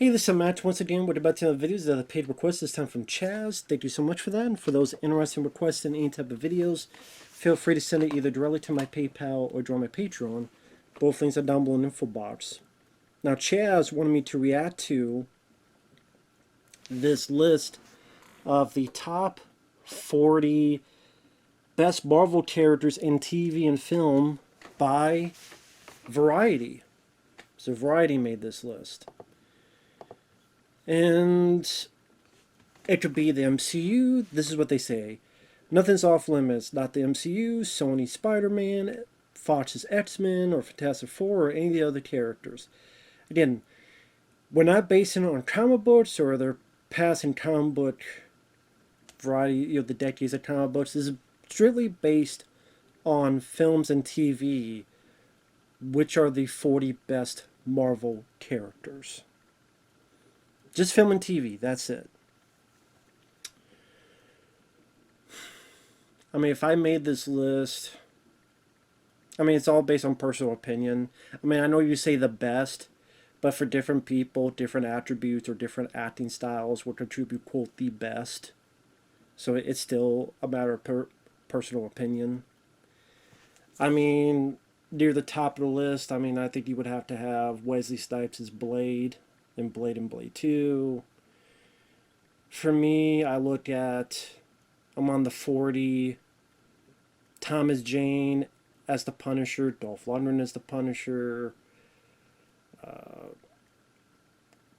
Hey, this is Matt once again with about 10 videos that are paid requests, this time from Chaz. Thank you so much for that. And for those interested in requesting any type of videos, feel free to send it either directly to my PayPal or join my Patreon. Both links are down below in the info box. Now, Chaz wanted me to react to this list of the top 40 best Marvel characters in TV and film by Variety. So Variety made this list. And it could be the MCU. This is what they say. Nothing's off limits. Not the MCU, Sony Spider-Man, Fox's X-Men, or Fantastic Four, or any of the other characters. Again, we're not basing it on comic books or their past in comic book variety, the decades of comic books. This is strictly based on films and TV, which are the 40 best Marvel characters. Just film and TV, that's it. I mean, if I made this list, I mean, it's all based on personal opinion. I mean, I know you say the best, but for different people, different attributes or different acting styles will contribute, quote, the best. So it's still a matter of personal opinion. I mean, near the top of the list, I mean, I think you would have to have Wesley Snipes' Blade and Blade 2. For me, I'm on the 40. Thomas Jane as the Punisher, Dolph Lundgren as the Punisher,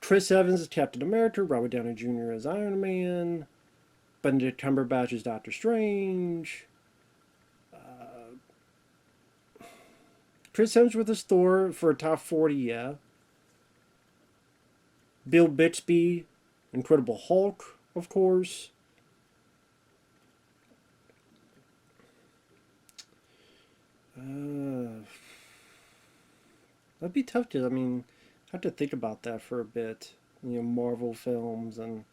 Chris Evans as Captain America, Robert Downey Jr. as Iron Man, Benedict Cumberbatch as Doctor Strange, Chris Hemsworth as Thor for a top 40, yeah. Bill Bixby, Incredible Hulk, of course. That'd be tough to, I mean, have to think about that for a bit. Marvel films and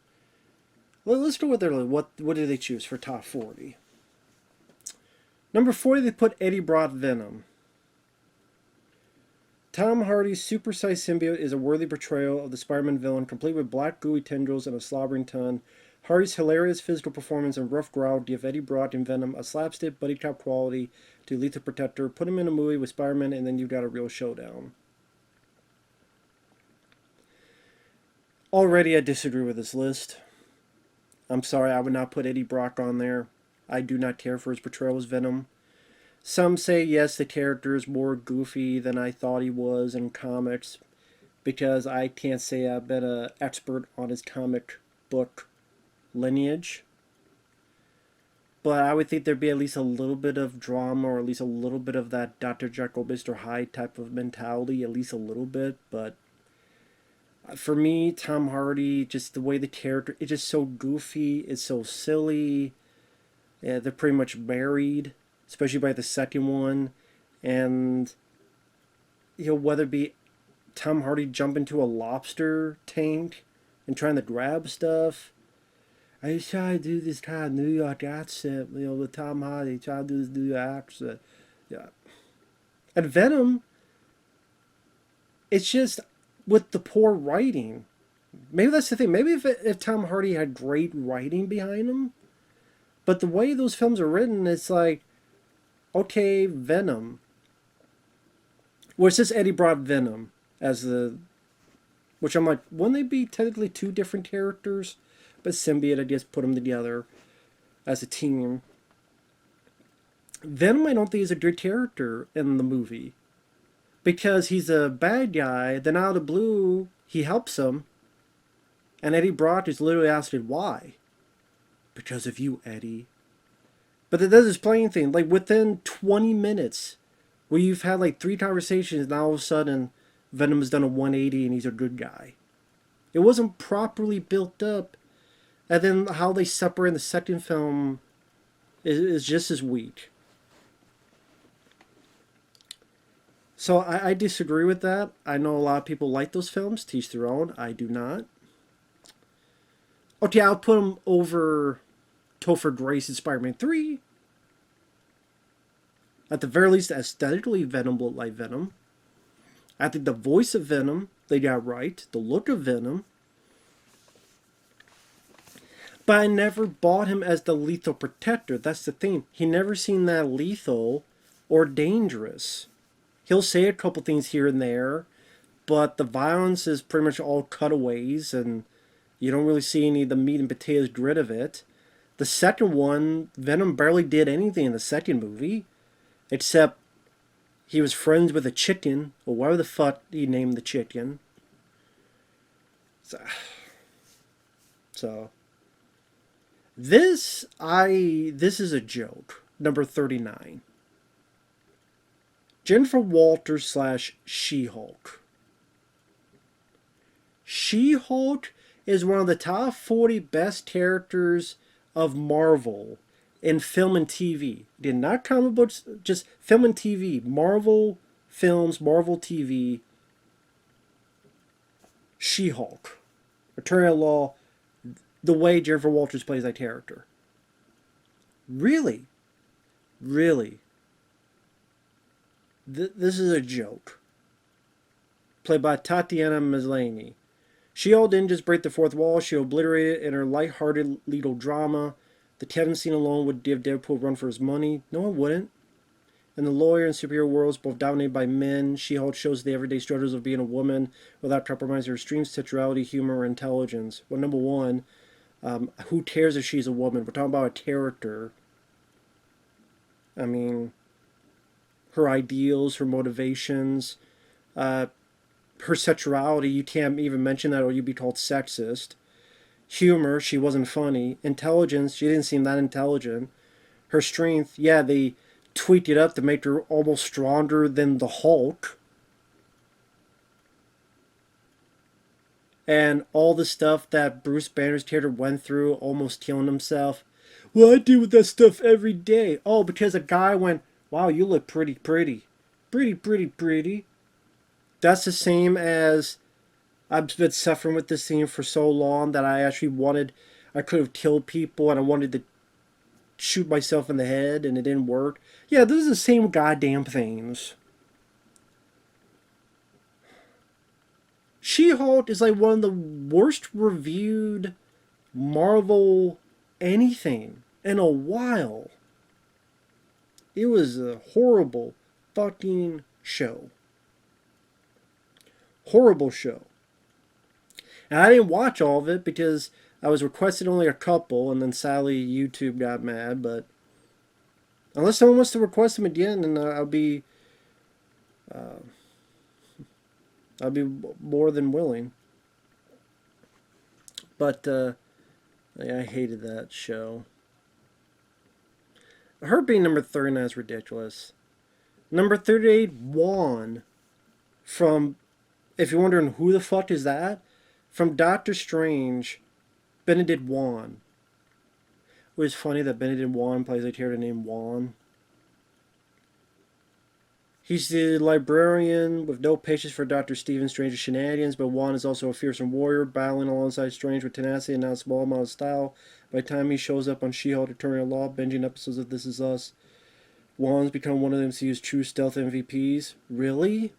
let's go with their what do they choose for top 40? Number 40, they put Eddie Brock Venom. Tom Hardy's super-sized symbiote is a worthy portrayal of the Spider-Man villain, complete with black gooey tendrils and a slobbering tongue. Hardy's hilarious physical performance and rough growl give Eddie Brock and Venom a slapstick buddy cop quality to Lethal Protector. Put him in a movie with Spider-Man and then you've got a real showdown. Already I disagree with this list. I'm sorry, I would not put Eddie Brock on there. I do not care for his portrayal as Venom. Some say, yes, the character is more goofy than I thought he was in comics, because I can't say I've been an expert on his comic book lineage. But I would think there'd be at least a little bit of drama, or at least a little bit of that Dr. Jekyll, Mr. Hyde type of mentality, at least a little bit. But for me, Tom Hardy, just the way the character, it's just so goofy, it's so silly. Yeah, they're pretty much married, especially by the second one. And, whether it be Tom Hardy jumping into a lobster tank and trying to grab stuff. I just try to do this kind of New York accent, with Tom Hardy, try to do this New York accent. Yeah. And Venom, it's just with the poor writing. Maybe that's the thing. Maybe if Tom Hardy had great writing behind him, but the way those films are written, it's like, okay, Venom. Well, it's just Eddie Brock Venom as which I'm like, wouldn't they be technically two different characters? But symbiote, I guess, put them together as a team. Venom, I don't think is a good character in the movie, because he's a bad guy. Then out of the blue, he helps him, and Eddie Brock is literally asking why. Because of you, Eddie. But it does this playing thing. Like, within 20 minutes, where you've had like 3 conversations, and all of a sudden, Venom has done a 180 and he's a good guy. It wasn't properly built up. And then how they separate in the second film is just as weak. So I disagree with that. I know a lot of people like those films. Teach their own. I do not. Okay, I'll put them over Topher Grace in Spider-Man 3. At the very least, aesthetically, Venom looked like Venom. I think the voice of Venom They got right. The look of Venom. But I never bought him as the lethal protector. That's the thing. He never seemed that lethal or dangerous. He'll say a couple things here and there, but the violence is pretty much all cutaways, and you don't really see any of the meat and potatoes grit of it. The second one, Venom barely did anything in the second movie, except he was friends with a chicken, or whatever the fuck he named the chicken. So this is a joke. Number 39. Jennifer Walters slash She-Hulk. She-Hulk is one of the top 40 best characters of Marvel in film and TV. Did not comic books, just film and TV. Marvel films, Marvel TV. She-Hulk. Attorney at Law, the way Jennifer Walters plays that character. Really? Really? This is a joke. Played by Tatiana Maslany. She-Hulk didn't just break the fourth wall, she obliterated it in her light-hearted legal drama. The Kevin scene alone would give Deadpool a run for his money. No, it wouldn't. In the lawyer and superhero worlds, both dominated by men, She-Hulk shows the everyday struggles of being a woman without compromising her extreme sexuality, humor, or intelligence. Well, number one, who cares if she's a woman? We're talking about a character. I mean, her ideals, her motivations, her sexuality, you can't even mention that or you'd be called sexist. Humor, she wasn't funny. Intelligence, she didn't seem that intelligent. Her strength, yeah, they tweaked it up to make her almost stronger than the Hulk. And all the stuff that Bruce Banner's character went through, almost killing himself. Well, I deal with that stuff every day. Oh, because a guy went, wow, you look pretty. That's the same as I've been suffering with this thing for so long that I could have killed people and I wanted to shoot myself in the head and it didn't work. Yeah, this is the same goddamn things. She-Hulk is like one of the worst reviewed Marvel anything in a while. It was a horrible fucking show. Horrible show. And I didn't watch all of it because I was requested only a couple, and then sadly YouTube got mad, but unless someone wants to request them again, then I'll be more than willing. But I hated that show. Her being number 39 is ridiculous. Number 38, Wong. From, if you're wondering who the fuck is that, from Doctor Strange, Benedict Wong. It was funny that Benedict Wong plays a character named Wong. He's the librarian with no patience for Dr. Stephen Strange's shenanigans, but Wong is also a fearsome warrior, battling alongside Strange with tenacity and not a small amount of style. By the time he shows up on She-Hulk Attorney at Law, binging episodes of This Is Us, Wong's become one of the MCU's true stealth MVPs. Really?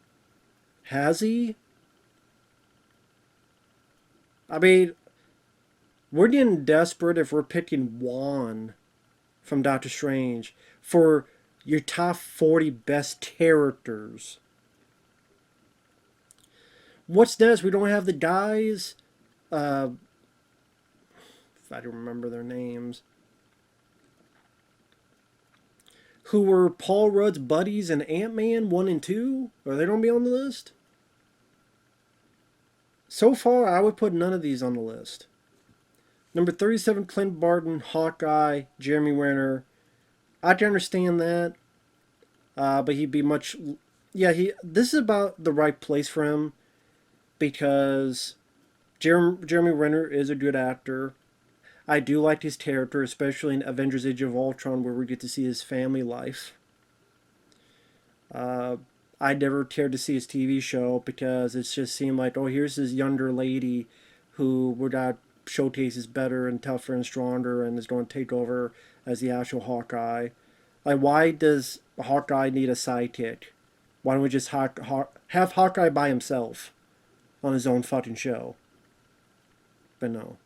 Has he? I mean, we're getting desperate if we're picking Wong from Doctor Strange for your top 40 best characters. What's next? We don't have the guys. If I don't remember their names. Who were Paul Rudd's buddies in Ant-Man 1 and 2? Are they going to be on the list? So far, I would put none of these on the list. Number 37, Clint Barton, Hawkeye, Jeremy Renner. I can understand that. But he'd be much... Yeah, this is about the right place for him. Because Jeremy Renner is a good actor. I do like his character, especially in Avengers Age of Ultron, where we get to see his family life. I never cared to see his TV show because it just seemed like, oh, here's this younger lady who would showcase is better and tougher and stronger and is going to take over as the actual Hawkeye. Like, why does Hawkeye need a sidekick? Why don't we just have Hawkeye by himself? on his own fucking show. But no.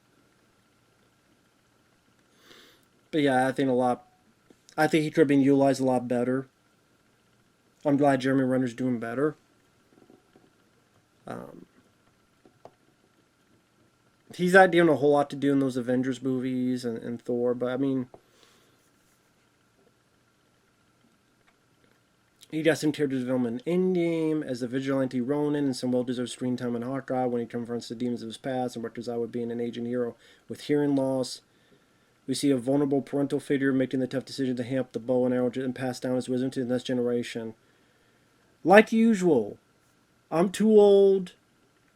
But yeah, I think he could have been utilized a lot better. I'm glad Jeremy Renner's doing better. Um, he's not doing a whole lot to do in those Avengers movies and Thor, but I mean, he got some character development in Endgame as the vigilante Ronin and some well-deserved screen time in Hawkeye when he confronts the demons of his past and what turns out with being an aging hero with hearing loss. We see a vulnerable parental figure making the tough decision to hang up the bow and arrow and pass down his wisdom to the next generation. Like usual, I'm too old.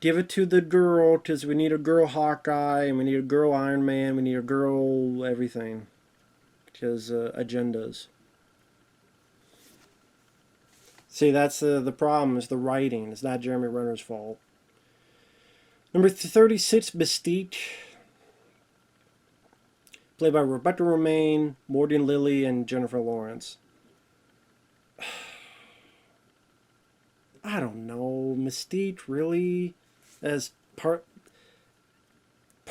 Give it to the girl, because we need a girl Hawkeye, and we need a girl Iron Man, we need a girl everything. Because agendas. See, that's the problem, is the writing. It's not Jeremy Renner's fault. Number 36, Mystique. Played by Rebecca Romijn, Morgan Lilly, and Jennifer Lawrence. I don't know. Mystique, really? As part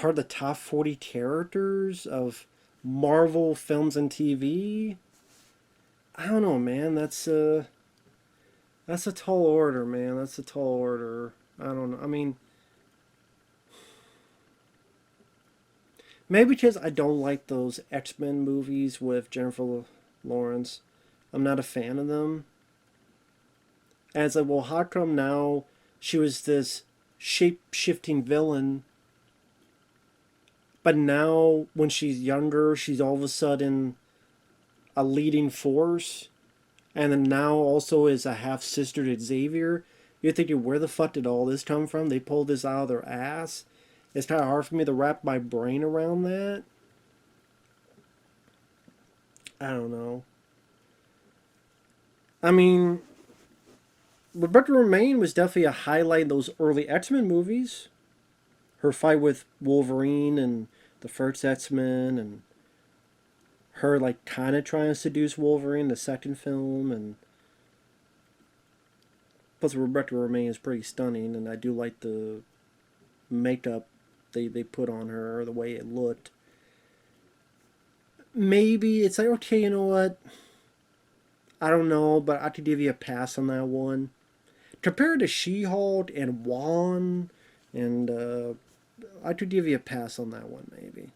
of the top 40 characters of Marvel films and TV? I don't know, man. That's a tall order, man. That's a tall order. I don't know. I mean, maybe because I don't like those X-Men movies with Jennifer Lawrence. I'm not a fan of them. And it's like, well, how come now she was this shape-shifting villain, but now when she's younger, she's all of a sudden a leading force, and then now also is a half-sister to Xavier? You're thinking, where the fuck did all this come from? They pulled this out of their ass? It's kind of hard for me to wrap my brain around that. I don't know. I mean, Rebecca Romijn was definitely a highlight in those early X-Men movies. Her fight with Wolverine and the first X-Men, and her like kind of trying to seduce Wolverine in the second film, and plus Rebecca Romijn is pretty stunning, and I do like the makeup they put on her, or the way it looked. Maybe it's like, okay, you know what? I don't know, but I could give you a pass on that one. Compared to She-Hulk and Juan, and I could give you a pass on that one, maybe.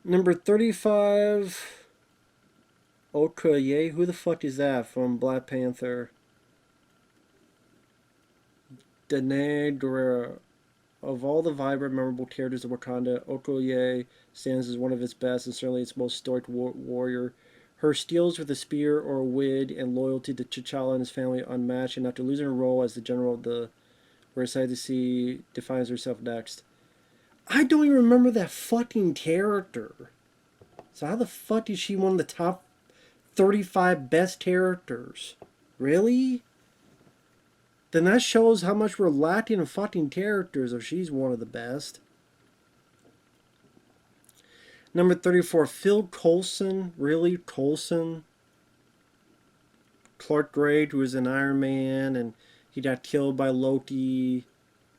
Number 35, Okoye. Who the fuck is that from Black Panther? Danai Gurira. Of all the vibrant, memorable characters of Wakanda, Okoye stands as one of its best and certainly its most stoic warrior. Her skills with a spear or a wig and loyalty to T'Challa and his family are unmatched, and after losing her role as the general of the we're excited to see defines herself next. I don't even remember that fucking character. So how the fuck is she one of the top 35 best characters? Really? Then that shows how much we're lacking in fucking characters if she's one of the best. Number 34, Phil Coulson. Really? Coulson? Clark Gregg, who was in Iron Man, and he got killed by Loki,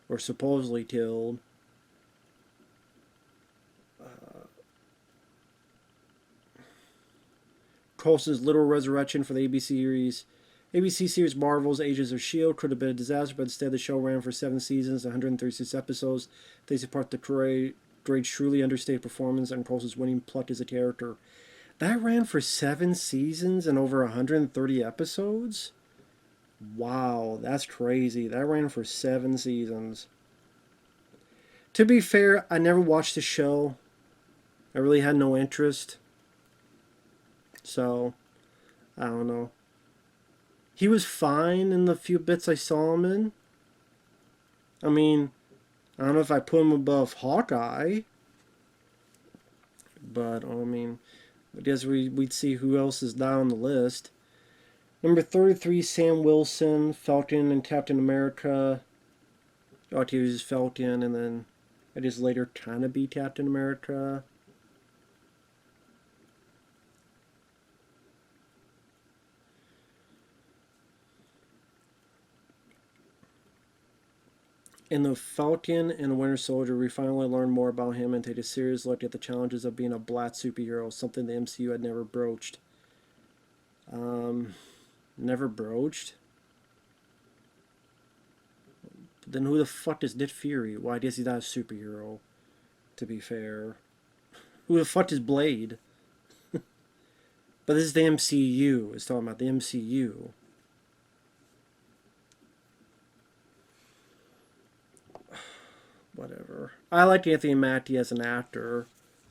or supposedly killed. Coulson's literal resurrection for the ABC series Marvel's Agents of S.H.I.E.L.D. could have been a disaster, but instead the show ran for 7 seasons, 136 episodes. They support the great, truly understated performance and Coulson's winning pluck as a character. That ran for 7 seasons and over 130 episodes? Wow, that's crazy. That ran for 7 seasons. To be fair, I never watched the show. I really had no interest. So, I don't know. He was fine in the few bits I saw him in. I mean, I don't know if I put him above Hawkeye. But, I mean, I guess we'd see who else is down on the list. Number 33, Sam Wilson, Falcon and Captain America. Oh, he was Falcon, and then I just later kind of be Captain America. In The Falcon and the Winter Soldier, we finally learn more about him and take a serious look at the challenges of being a black superhero, something the MCU had never broached. Never broached? Then who the fuck is Nick Fury? Well, I guess he's not a superhero, to be fair. Who the fuck is Blade? But this is the MCU. It's talking about the MCU. Whatever. I liked Anthony Mackie as an actor.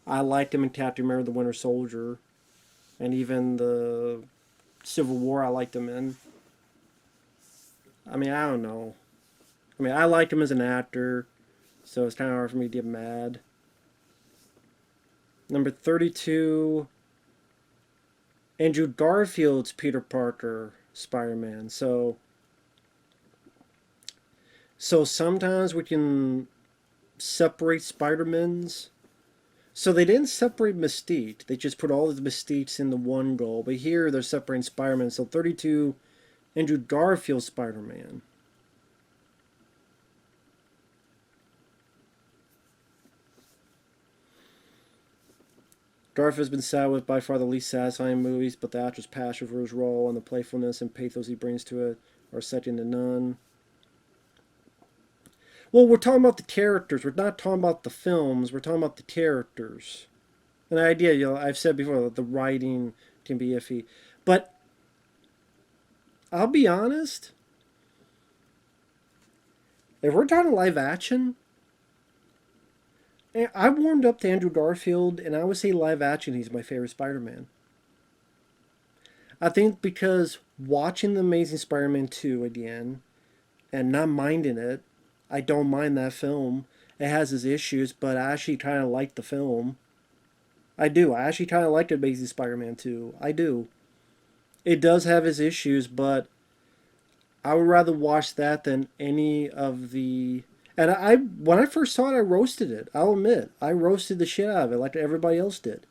I liked him in Captain America: The Winter Soldier, and even the Civil War. I liked him in. I mean, I don't know. I mean, I liked him as an actor, so it's kind of hard for me to get mad. Number 32, Andrew Garfield's Peter Parker Spider-Man. So sometimes we can separate Spider-Mans. So they didn't separate Mystique. They just put all of the Mystiques into one goal. But here they're separating Spider-Man. So 32, Andrew Garfield Spider-Man. Garfield has been saddled with by far the least satisfying movies, but the actor's passion for his role and the playfulness and pathos he brings to it are second to none. Well, we're talking about the characters. We're not talking about the films. We're talking about the characters. And the idea, I've said before, that the writing can be iffy. But I'll be honest. If we're talking live action, I warmed up to Andrew Garfield, and I would say live action, he's my favorite Spider-Man. I think because watching The Amazing Spider-Man 2 again, and not minding it, I don't mind that film. It has its issues, but I actually kind of like the film. I do. I actually kind of like Amazing Spider-Man 2. I do. It does have its issues, but I would rather watch that than any of the... And when I first saw it, I roasted it. I'll admit. I roasted the shit out of it like everybody else did.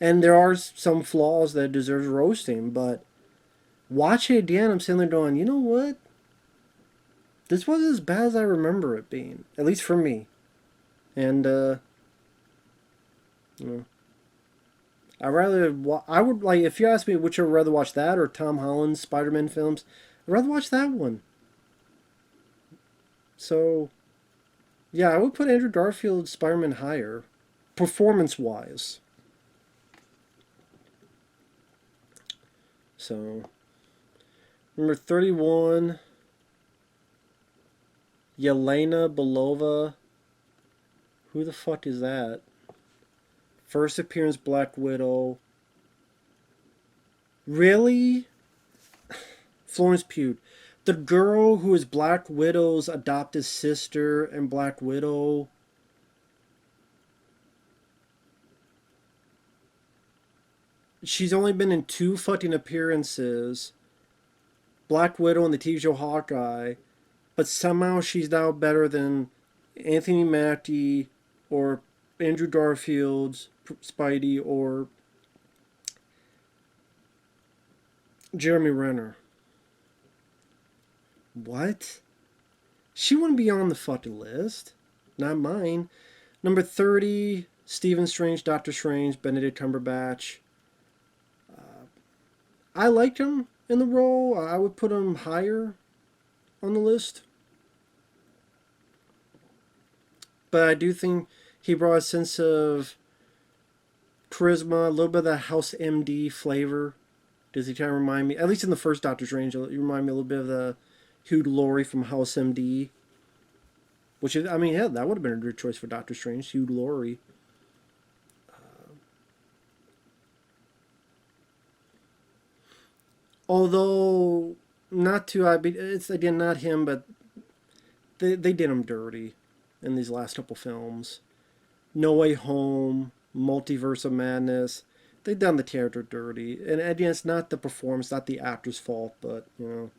And there are some flaws that deserve roasting, but watching it again, I'm sitting there going, you know what? This wasn't as bad as I remember it being, at least for me. And, you know, I would, like, if you ask me which I would rather watch, that or Tom Holland's Spider-Man films, I'd rather watch that one. So, yeah, I would put Andrew Garfield's Spider-Man higher, performance-wise. So, number 31... Yelena Belova. Who the fuck is that? First appearance Black Widow. Really? Florence Pugh. The girl who is Black Widow's adopted sister and Black Widow. She's only been in 2 fucking appearances. Black Widow and the TV show Hawkeye. But somehow she's now better than Anthony Mackie or Andrew Garfield's Spidey or Jeremy Renner. What? She wouldn't be on the fucking list. Not mine. Number 30, Stephen Strange, Doctor Strange, Benedict Cumberbatch. I liked him in the role. I would put him higher on the list. But I do think he brought a sense of charisma, a little bit of that House MD flavor. Does he kind of remind me, at least in the first Doctor Strange, you remind me a little bit of the Hugh Laurie from House MD. Which is, I mean, yeah, that would have been a good choice for Doctor Strange, Hugh Laurie. Although, not too, it's again not him, but they did him dirty in these last couple films. No Way Home, Multiverse of Madness. They've done the character dirty. And again, it's not the performance, not the actor's fault, but, you know.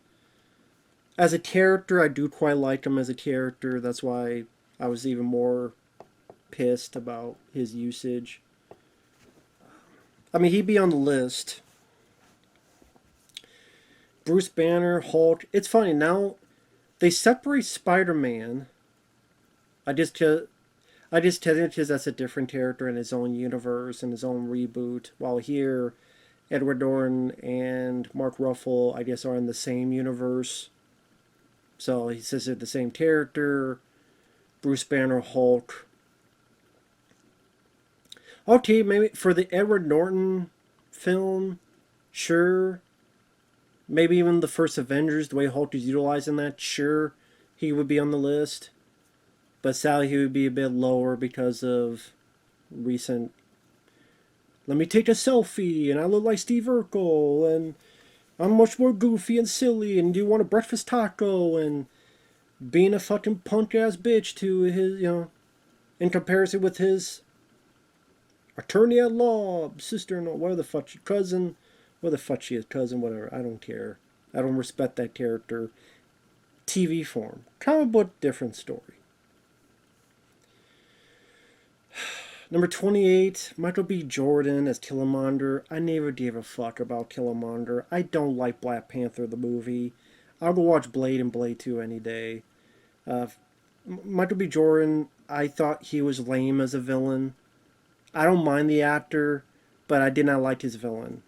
As a character, I do quite like him as a character. That's why I was even more pissed about his usage. I mean, he'd be on the list. Bruce Banner, Hulk. It's funny, now they separate Spider-Man I just I just tell you because that's a different character in his own universe and his own reboot. While here, Edward Norton and Mark Ruffalo, I guess, are in the same universe. So he says they're the same character. Bruce Banner, Hulk. Okay, maybe for the Edward Norton film, sure. Maybe even the first Avengers, the way Hulk is utilizing that, sure, he would be on the list. But sadly, he would be a bit lower because of recent. Let me take a selfie, and I look like Steve Urkel, and I'm much more goofy and silly, and do you want a breakfast taco, and being a fucking punk ass bitch to his, in comparison with his attorney at law, sister in law, whatever the fuck, cousin, whatever the fuck she is, cousin, whatever. I don't care. I don't respect that character. TV form. Comic book, different story. Number 28, Michael B. Jordan as Killmonger. I never gave a fuck about Killmonger. I don't like Black Panther, the movie. I'll go watch Blade and Blade 2 any day. Michael B. Jordan, I thought he was lame as a villain. I don't mind the actor, but I did not like his villain.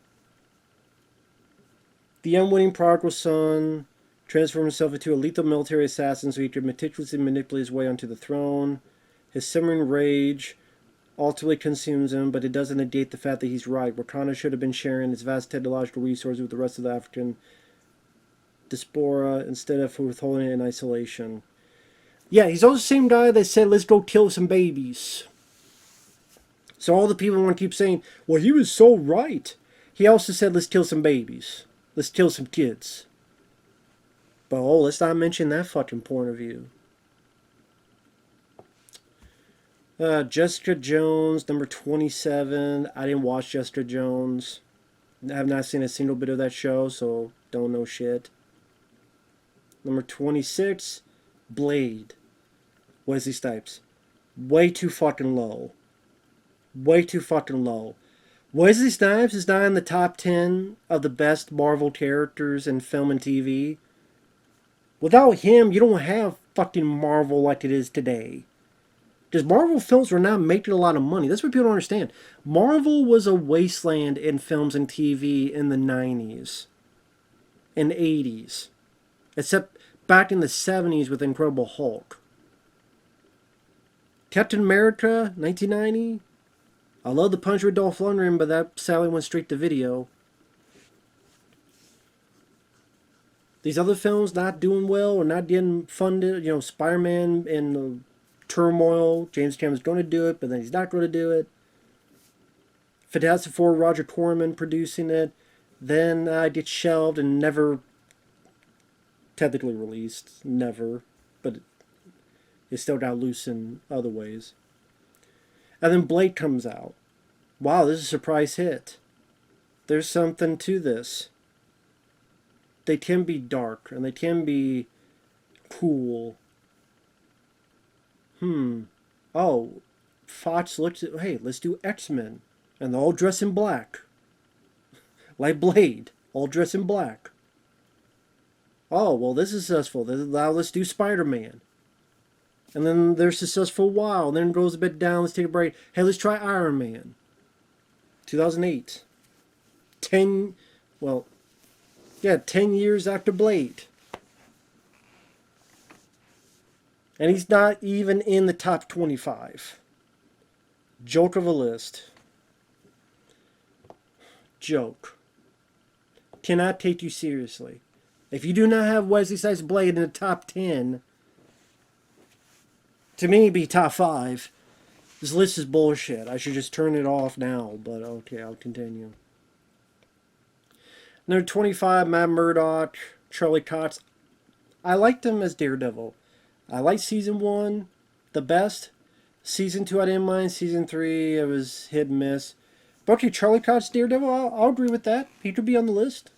The unwitting prodigal son transformed himself into a lethal military assassin so he could meticulously manipulate his way onto the throne. His simmering rage ultimately consumes him, but it doesn't negate the fact that he's right. Wakanda should have been sharing its vast technological resources with the rest of the African diaspora instead of withholding it in isolation. Yeah, he's also the same guy that said, let's go kill some babies. So all the people want to keep saying, well, he was so right. He also said, let's kill some babies. Let's kill some kids. But let's not mention that fucking point of view. Jessica Jones, number 27. I didn't watch Jessica Jones. I have not seen a single bit of that show, so don't know shit. Number 26, Blade. Wesley Snipes. Way too fucking low. Way too fucking low. Wesley Snipes is not in the top 10 of the best Marvel characters in film and TV. Without him, you don't have fucking Marvel like it is today. Because Marvel films were not making a lot of money. That's what people don't understand. Marvel was a wasteland in films and TV in the 90s and 80s. Except back in the 70s with Incredible Hulk. Captain America, 1990. I love the Punch with Dolph Lundgren, but that sadly went straight to video. These other films not doing well or not getting funded. Spider-Man and turmoil. James Cameron's going to do it, but then he's not going to do it. Fantastic Four, Roger Corman producing it. Then it gets shelved and never technically released. Never. But it still got loose in other ways. And then Blade comes out. Wow, this is a surprise hit. There's something to this. They can be dark and they can be cool. Oh, Fox looks at, hey, let's do X-Men. And they're all dressed in black. Like Blade, all dressed in black. Oh, well, this is successful. Now let's do Spider-Man. And then they're successful a while. And then it goes a bit down. Let's take a break. Hey, let's try Iron Man. 2008. 10 years after Blade. And he's not even in the top 25. Joke of a list. Joke. Cannot take you seriously. If you do not have Wesley Snipes' Blade in the top 10, to me, it'd be top 5. This list is bullshit. I should just turn it off now, but okay, I'll continue. Number 25, Matt Murdock, Charlie Cox. I liked him as Daredevil. I liked season 1 the best. Season 2 I didn't mind. Season 3 it was hit and miss. But okay, Charlie Cox Daredevil, I'll agree with that. He could be on the list.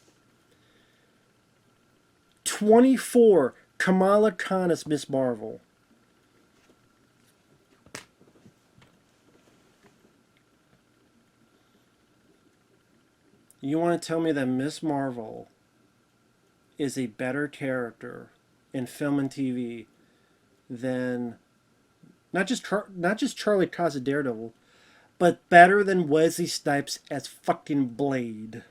24, Kamala Khan as Miss Marvel. You want to tell me that Miss Marvel is a better character in film and TV than Not just Charlie Cox as Daredevil, but better than Wesley Snipes as fucking Blade.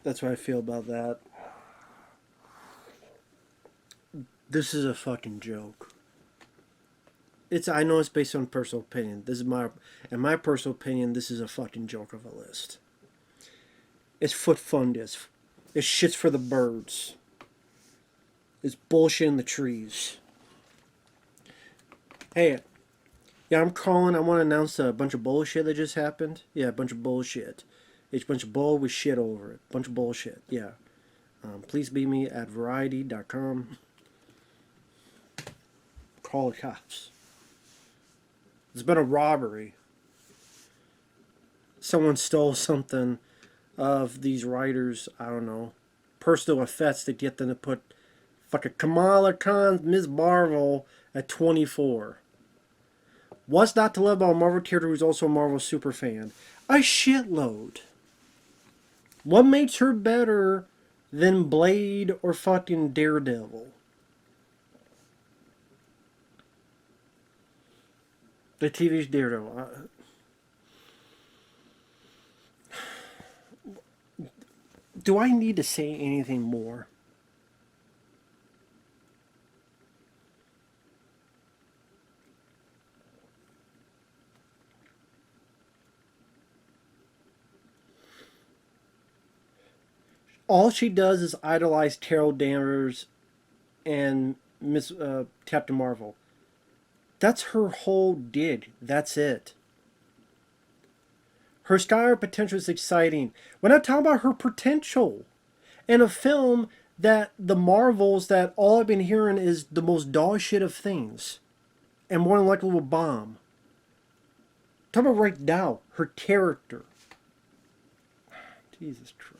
That's what I feel about that. This is a fucking joke. I know it's based on personal opinion. In my personal opinion, this is a fucking joke of a list. It's foot fungus. It's shits for the birds. It's bullshit in the trees. Hey, yeah, I'm calling. I want to announce a bunch of bullshit that just happened. Yeah, a bunch of bullshit. It's a bunch of bull with shit over it. Bunch of bullshit. Yeah. Please beat me at variety.com. Call the cops. There's been a robbery. Someone stole something of these writers, I don't know, personal effects to get them to put fucking Kamala Khan's Ms. Marvel at 24. What's not to love about a Marvel character who's also a Marvel superfan? A shitload. What makes her better than Blade or fucking Daredevil? The TV's Daredevil. Do I need to say anything more? All she does is idolize Carol Danvers and Miss Captain Marvel. That's her whole dig. That's it. Her sky potential is exciting. We're not talking about her potential. In a film that the Marvels, that all I've been hearing is the most dog shit of things. And more than likely will bomb. Talk about right now, her character. Jesus Christ.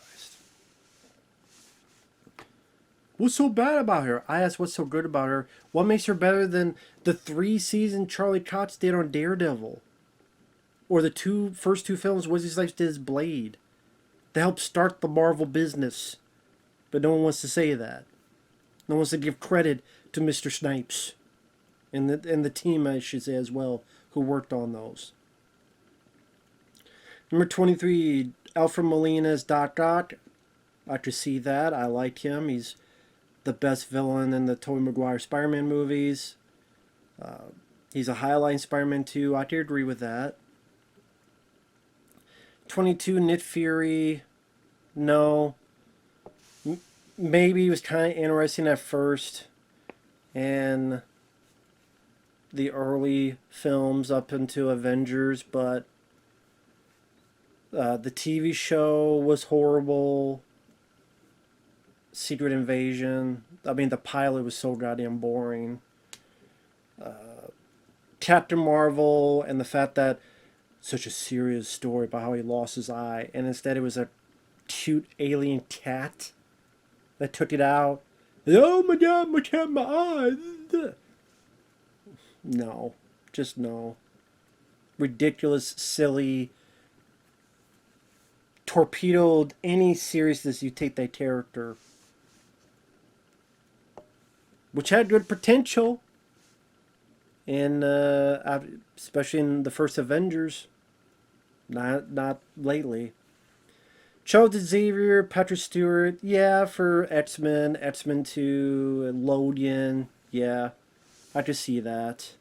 What's so bad about her? I asked what's so good about her. What makes her better than the 3-season Charlie Cox did on Daredevil? Or the first two films Wesley Snipes did as Blade? To help start the Marvel business. But no one wants to say that. No one wants to give credit to Mr. Snipes. And the team, I should say, as well, who worked on those. Number 23, Alfred Molina's Doc Ock. I could see that. I like him. He's the best villain in the Tobey Maguire Spider-Man movies. He's a highlight in Spider-Man 2. I could agree with that. 22, Nick Fury. No. Maybe he was kind of interesting at first. And the early films up into Avengers, but the TV show was horrible. Secret Invasion. I mean, the pilot was so goddamn boring. Captain Marvel and the fact that such a serious story about how he lost his eye, and instead it was a cute alien cat that took it out. Oh my god, my eye. No. Just no. Ridiculous, silly, torpedoed any seriousness you take that character. Which had good potential. And especially in the first Avengers. Not lately. Charles Xavier, Patrick Stewart, yeah, for X-Men, X-Men 2, Lodian, yeah. I could see that.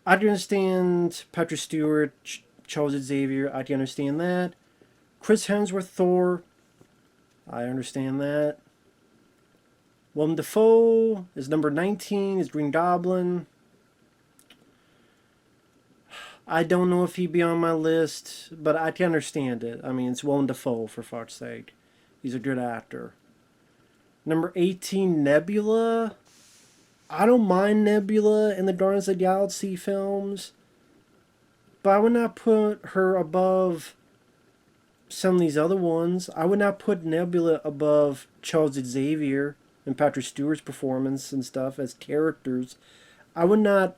I can understand Patrick Stewart, Charles Xavier, I can understand that. Chris Hemsworth, Thor, I understand that. Willem Dafoe is number 19, is Green Goblin. I don't know if he'd be on my list, but I can understand it. I mean, it's Willem Dafoe, for fuck's sake. He's a good actor. Number 18, Nebula. I don't mind Nebula in the Guardians of the Galaxy films, but I would not put her above some of these other ones. I would not put Nebula above Charles Xavier and Patrick Stewart's performance and stuff as characters. I would not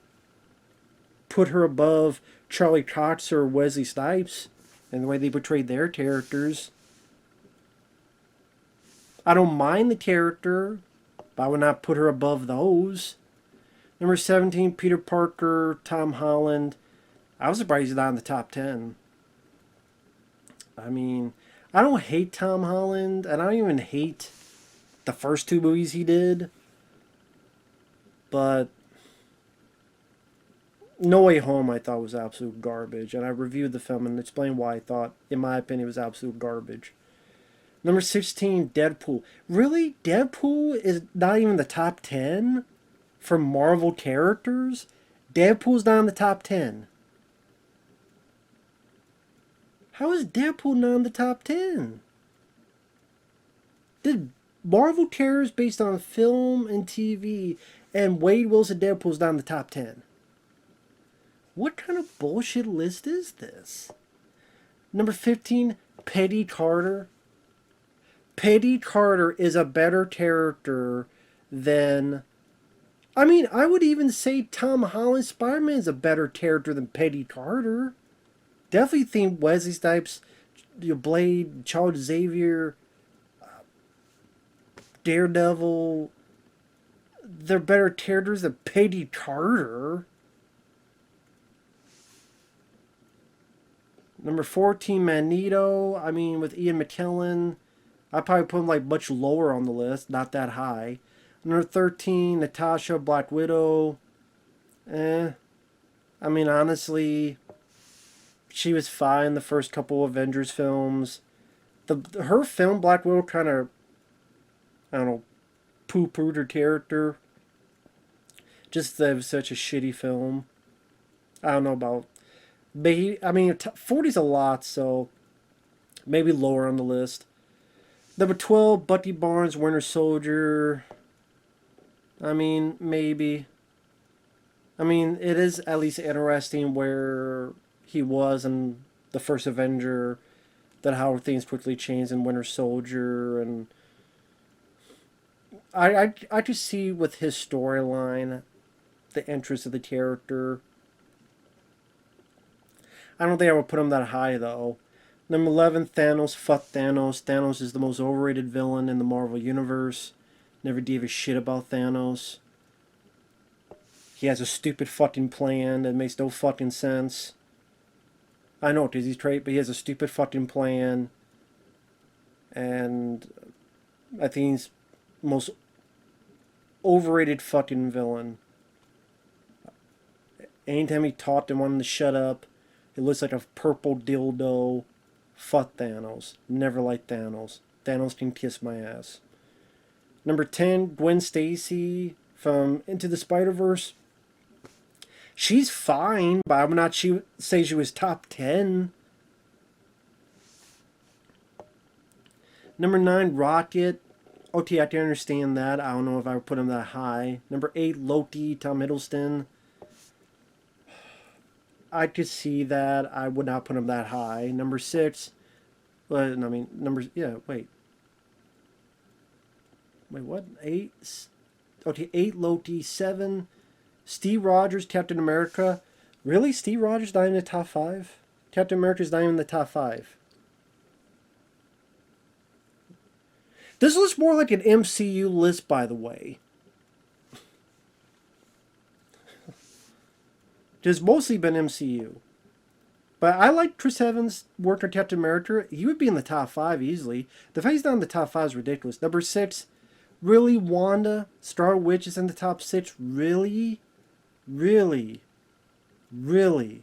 put her above Charlie Cox or Wesley Snipes and the way they portrayed their characters. I don't mind the character, but I would not put her above those. Number 17, Peter Parker, Tom Holland. I was surprised he's not in the top 10. I mean, I don't hate Tom Holland, and I don't even hate the first two movies he did. But No Way Home I thought was absolute garbage, and I reviewed the film and explained why I thought, in my opinion, it was absolute garbage. Number 16, Deadpool. Really? Deadpool is not even the top 10 for Marvel characters? Deadpool's not in the top 10. How is Deadpool not in the top 10? Did Marvel characters based on film and TV and Wade Wilson Deadpool's not in the top 10? What kind of bullshit list is this? Number 15, Peggy Carter. Peggy Carter is a better character than... I mean, I would even say Tom Holland Spider-Man is a better character than Peggy Carter. Definitely think Wesley Snipes, Blade, Charles Xavier, Daredevil, they're better characters than Peggy Carter. Number 14, Magneto. I mean, with Ian McKellen, I'd probably put him like much lower on the list, not that high. Number 13, Natasha, Black Widow. I mean, honestly, she was fine the first couple Avengers films. Her film, Black Widow, kind of, I don't know, poo-pooed her character. Just that it was such a shitty film. I don't know about... I mean, 40's a lot, so maybe lower on the list. Number 12, Bucky Barnes, Winter Soldier. I mean, maybe. I mean, it is at least interesting where he was in the first Avenger, that how things quickly changed in Winter Soldier, and I just see with his storyline, the interest of the character. I don't think I would put him that high, though. Number 11, Thanos. Fuck Thanos. Thanos is the most overrated villain in the Marvel Universe. Never gave a shit about Thanos. He has a stupid fucking plan that makes no fucking sense. I know, Dizzy's trait, but he has a stupid fucking plan. And I think he's the most overrated fucking villain. Anytime he talked and wanted to shut up, it looks like a purple dildo. Fuck Thanos. Never liked Thanos. Thanos can kiss my ass. Number 10, Gwen Stacy from Into the Spider-Verse. She's fine, but I would not say she was top 10. Number 9, Rocket. Okay, I can understand that. I don't know if I would put him that high. Number 8, Loki, Tom Hiddleston. I could see that. I would not put him that high. Number 6. Wait, wait. Wait, what? 8? Okay, 8, Loki. 7, Steve Rogers, Captain America. Really? Steve Rogers not even in the top 5? Captain America's not even in the top 5. This looks more like an MCU list, by the way. It's mostly been MCU. But I like Chris Evans' work on Captain America. He would be in the top 5 easily. The fact he's not in the top 5 is ridiculous. Number 6, really, Wanda, Star Witch is in the top 6. Really? Really? Really?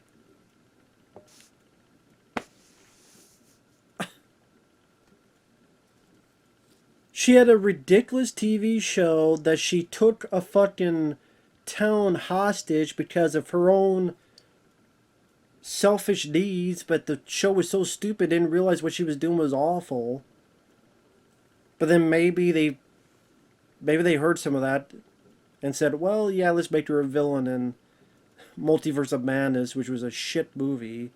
She had a ridiculous TV show that she took a fucking town hostage because of her own selfish needs, but the show was so stupid, didn't realize what she was doing was awful. But then maybe they heard some of that and said, well, yeah, let's make her a villain in Multiverse of Madness, which was a shit movie.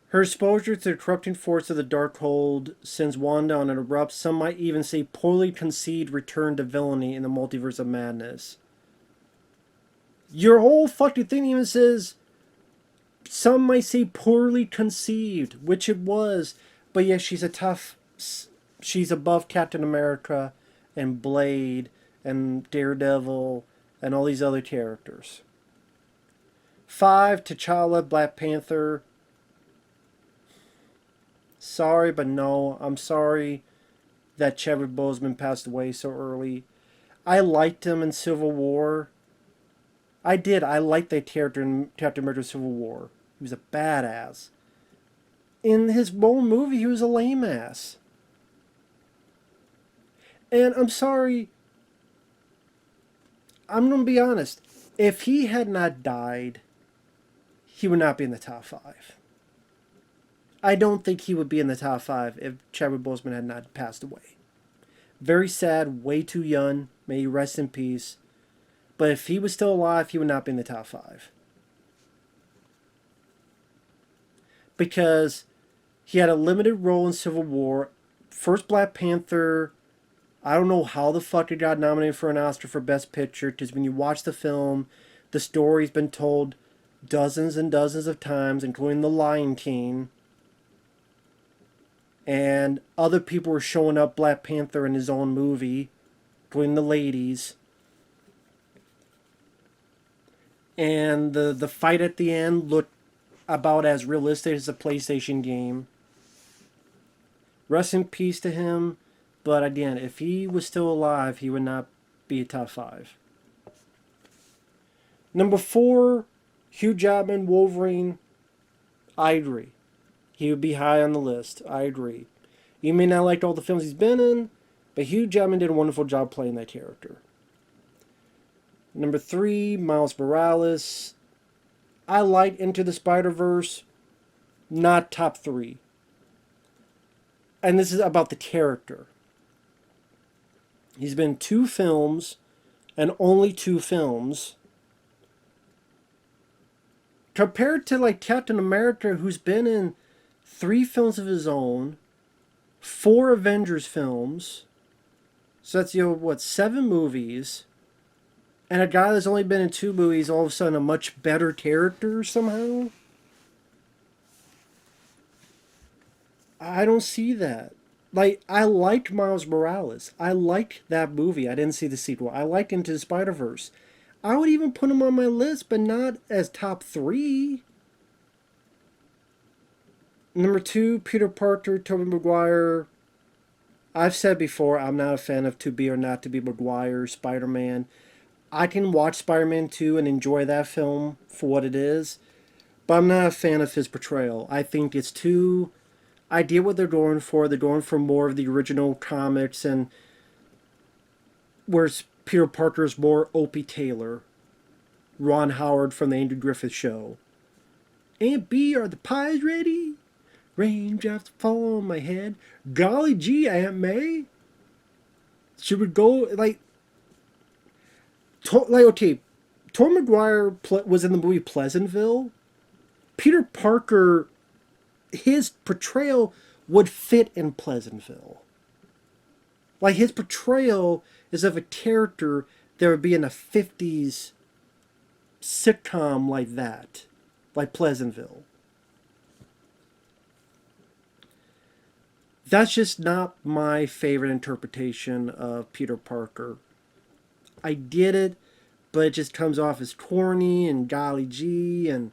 Her exposure to the corrupting force of the Darkhold sends Wanda on an abrupt, some might even say poorly conceived return to villainy in the Multiverse of Madness. Your whole fucking thing even says, some might say poorly conceived, which it was, but yes, she's above Captain America and Blade and Daredevil and all these other characters. 5, T'Challa, Black Panther. Sorry, but no. I'm sorry that Chadwick Boseman passed away so early. I liked him in Civil War. I did. I liked that character in Captain America Civil War. He was a badass. In his own movie, he was a lame ass. And I'm sorry. I'm going to be honest. If he had not died, he would not be in the top 5. I don't think he would be in the top 5 if Chadwick Boseman had not passed away. Very sad, way too young. May he rest in peace. But if he was still alive, he would not be in the top 5. Because he had a limited role in Civil War. First Black Panther. I don't know how the fuck he got nominated for an Oscar for Best Picture. Because when you watch the film, the story's been told dozens and dozens of times, including The Lion King. And other people were showing up Black Panther in his own movie, including the ladies. And the fight at the end looked about as realistic as a PlayStation game. Rest in peace to him. But again, if he was still alive, he would not be a top 5. Number 4, Hugh Jackman, Wolverine. I agree. He would be high on the list. I agree. You may not like all the films he's been in, but Hugh Jackman did a wonderful job playing that character. Number 3, Miles Morales. I like Into the Spider-Verse. Not top 3. And this is about the character. He's been in 2 films, and only 2 films. Compared to like Captain America, who's been in 3 films of his own, 4 Avengers films. So that's, 7 movies. And a guy that's only been in 2 movies, all of a sudden a much better character somehow? I don't see that. Like, I liked Miles Morales. I liked that movie. I didn't see the sequel. I liked Into the Spider-Verse. I would even put him on my list, but not as top 3. Number 2, Peter Parker, Tobey Maguire. I've said before, I'm not a fan of To Be or Not to Be Maguire, Spider-Man. I can watch Spider-Man 2 and enjoy that film for what it is, but I'm not a fan of his portrayal. I think it's too... I get what they're going for. They're going for more of the original comics, and whereas Peter Parker is more Opie Taylor, Ron Howard from the Andrew Griffith Show. Aunt B, are the pies ready? Raindrops fall on my head. Golly gee, Aunt May. Should we go, okay, Tom Maguire was in the movie Pleasantville. Peter Parker, his portrayal would fit in Pleasantville. Like, his portrayal is of a character that would be in a 50s sitcom like that. Like Pleasantville. That's just not my favorite interpretation of Peter Parker. I get it, but it just comes off as corny and golly gee, and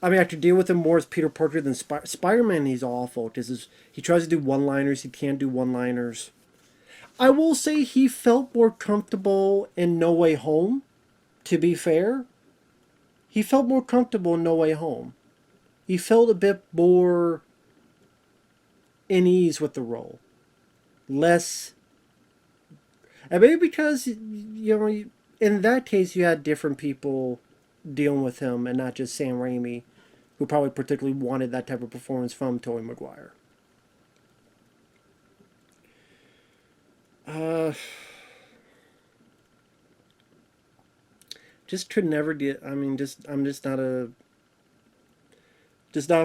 I mean, I could deal with him more as Peter Parker than Spider-Man. He's awful because he tries to do one-liners. He can't do one-liners. I will say he felt more comfortable in No Way Home, to be fair. He felt more comfortable in No Way Home. He felt a bit more in ease with the role. Less... And maybe because, in that case, you had different people dealing with him and not just Sam Raimi, who probably particularly wanted that type of performance from Tobey Maguire. Just could never get. I mean, I'm just not a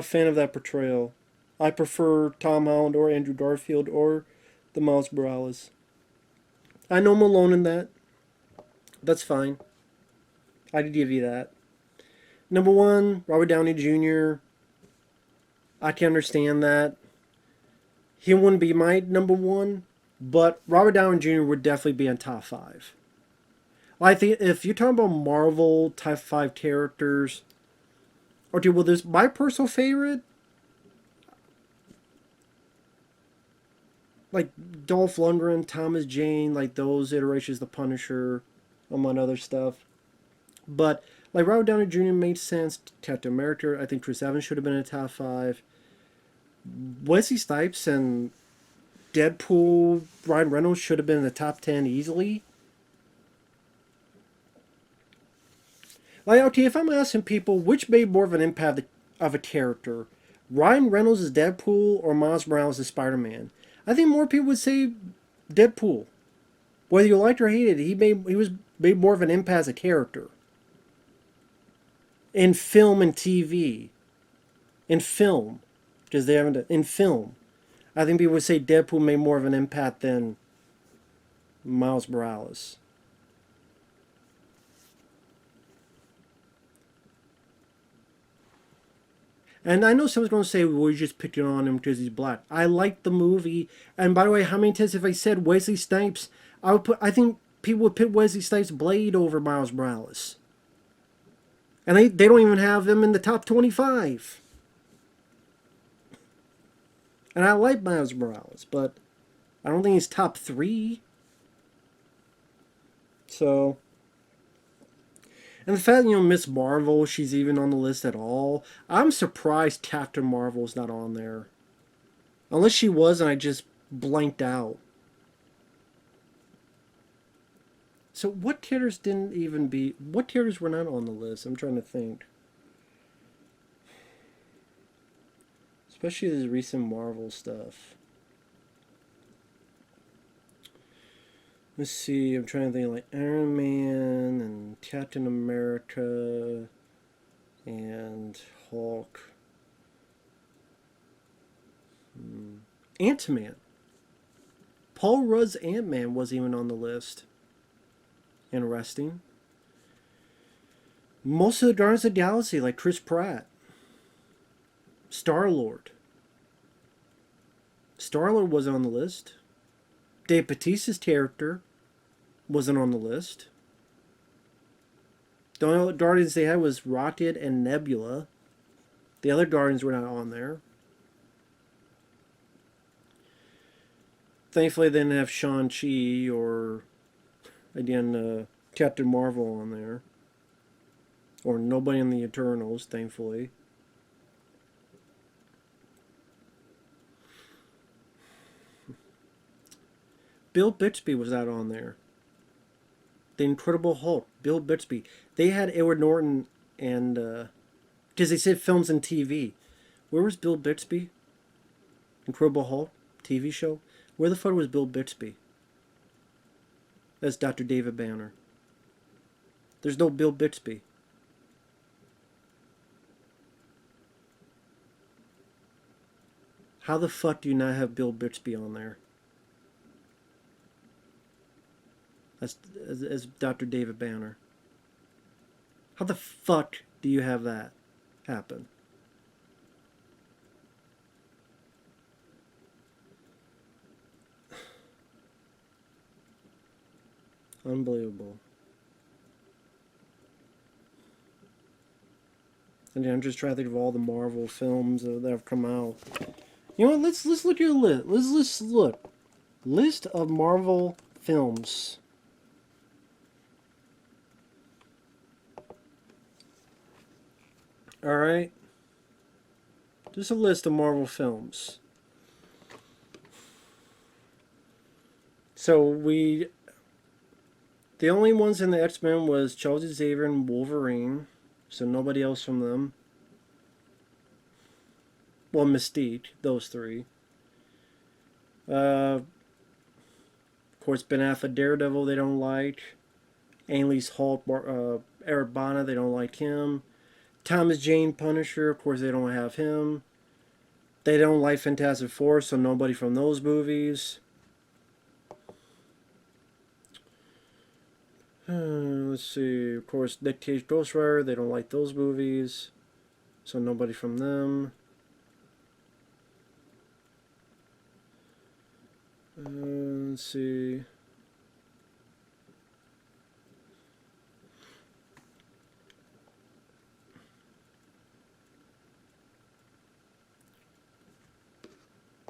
fan of that portrayal. I prefer Tom Holland or Andrew Garfield or the Miles Morales. I know I'm alone in that. That's fine. I'd give you that. Number one, Robert Downey Jr. I can understand that. He wouldn't be my number one, but Robert Downey Jr. would definitely be in top five. I think if you're talking about Marvel type five characters, okay, well, there's my personal favorite, like Dolph Lundgren, Thomas Jane, like those iterations, the Punisher, among other stuff. But like Robert Downey Jr. made sense. Captain America, I think Chris Evans should have been in the top five. Wesley Snipes and Deadpool, Ryan Reynolds should have been in the top 10 easily. Like, okay, if I'm asking people which made more of an impact of a character, Ryan Reynolds as Deadpool or Miles Morales as Spider-Man, I think more people would say Deadpool. Whether you liked or hated, he made more of an impact as a character in film and TV. In film, because they haven't in film. I think people would say Deadpool made more of an impact than Miles Morales. And I know someone's going to say, well, you're just picking on him because he's black. I like the movie. And by the way, how many times have I said Wesley Snipes? I think people would put Wesley Snipes' Blade over Miles Morales. And they don't even have him in the top 25. And I like Miles Morales, but I don't think he's top 3. So, and the fact, Miss Marvel, she's even on the list at all. I'm surprised Captain Marvel's not on there. Unless she was and I just blanked out. So what theaters what theaters were not on the list? I'm trying to think. Especially this recent Marvel stuff. Let's see, I'm trying to think like Iron Man and Captain America and Hulk. Ant-Man. Paul Rudd's Ant-Man wasn't even on the list. Interesting. Most of the Guardians of the Galaxy, like Chris Pratt. Star-Lord. Star-Lord wasn't on the list. Dave Bautista's character wasn't on the list. The only Guardians they had was Rocket and Nebula. The other Guardians were not on there. Thankfully, they didn't have Shang-Chi or, again, Captain Marvel on there. Or nobody in the Eternals, thankfully. Bill Bixby was not on there. The Incredible Hulk, Bill Bixby. They had Edward Norton and, because they said films and TV. Where was Bill Bixby? Incredible Hulk, TV show? Where the fuck was Bill Bixby? That's Dr. David Banner. There's no Bill Bixby. How the fuck do you not have Bill Bixby on there? As Dr. David Banner. How the fuck do you have that happen? Unbelievable. And I'm just trying to think of all the Marvel films that have come out. You know what? Let's look at a list. Let's look. List of Marvel films. Alright. Just a list of Marvel films. So the only ones in the X-Men was Charles Xavier and Wolverine. So nobody else from them. Well, Mystique, those 3. Of course, Ben Affleck, Daredevil, they don't like. Ang Lee's Hulk, Eric Bana, they don't like him. Thomas Jane Punisher, of course, they don't have him. They don't like Fantastic Four, so nobody from those movies. Let's see. Of course, Nick Cage, Ghost Rider, they don't like those movies, so nobody from them. Let's see.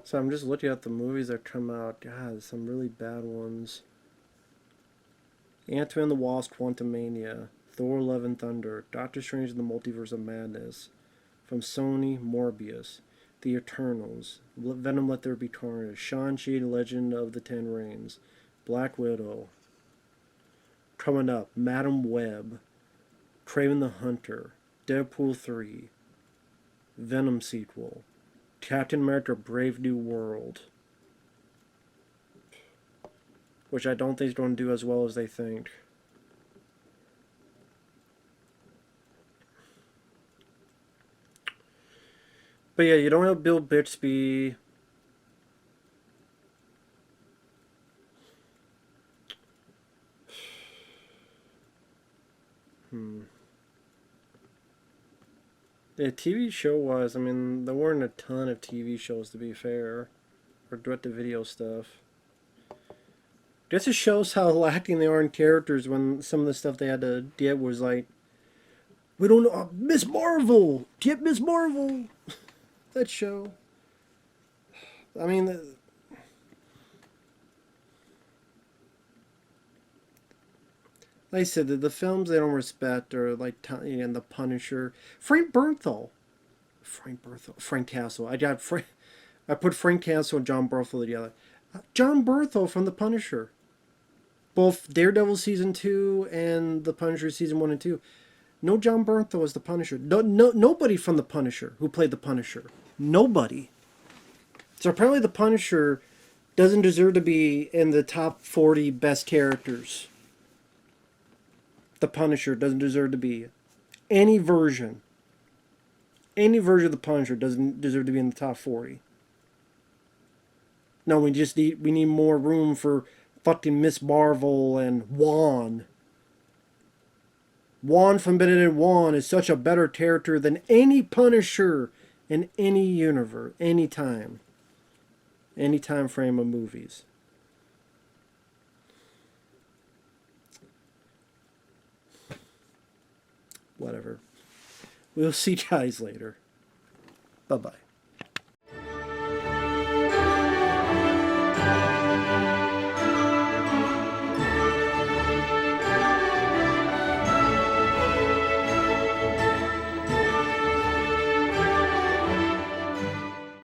So I'm just looking at the movies that come out. God, some really bad ones. Ant-Man and the Wasp, Quantumania, Thor: Love and Thunder, Doctor Strange and the Multiverse of Madness, from Sony, Morbius, The Eternals, Venom: Let There Be Carnage, Shang-Chi: Legend of the Ten Rings, Black Widow. Coming up, Madam Web, Kraven the Hunter, Deadpool 3, Venom sequel, Captain America: Brave New World, which I don't think is going to do as well as they think. But yeah, you don't have Bill Bixby. Yeah, TV show wise, I mean, there weren't a ton of TV shows to be fair, or direct to video stuff. Guess it shows how lacking they are in characters when some of the stuff they had to get was like, we don't know, Miss Marvel! Get Miss Marvel! That show. I mean, like I said, the films they don't respect are like, you know, The Punisher. Frank Castle. I put Frank Castle and John Berthel together. John Berthel from The Punisher. Both Daredevil season 2 and The Punisher season 1 and 2. No John Berthel as the Punisher. Nobody from The Punisher who played the Punisher. Nobody. So apparently The Punisher doesn't deserve to be in the top 40 best characters. The Punisher doesn't deserve to be. Any version of the Punisher doesn't deserve to be in the top 40. No, we need more room for fucking Miss Marvel and Juan. Juan from Benedict Juan is such a better character than any Punisher in any universe, any time frame of movies. Whatever. We'll see you guys later. Bye-bye.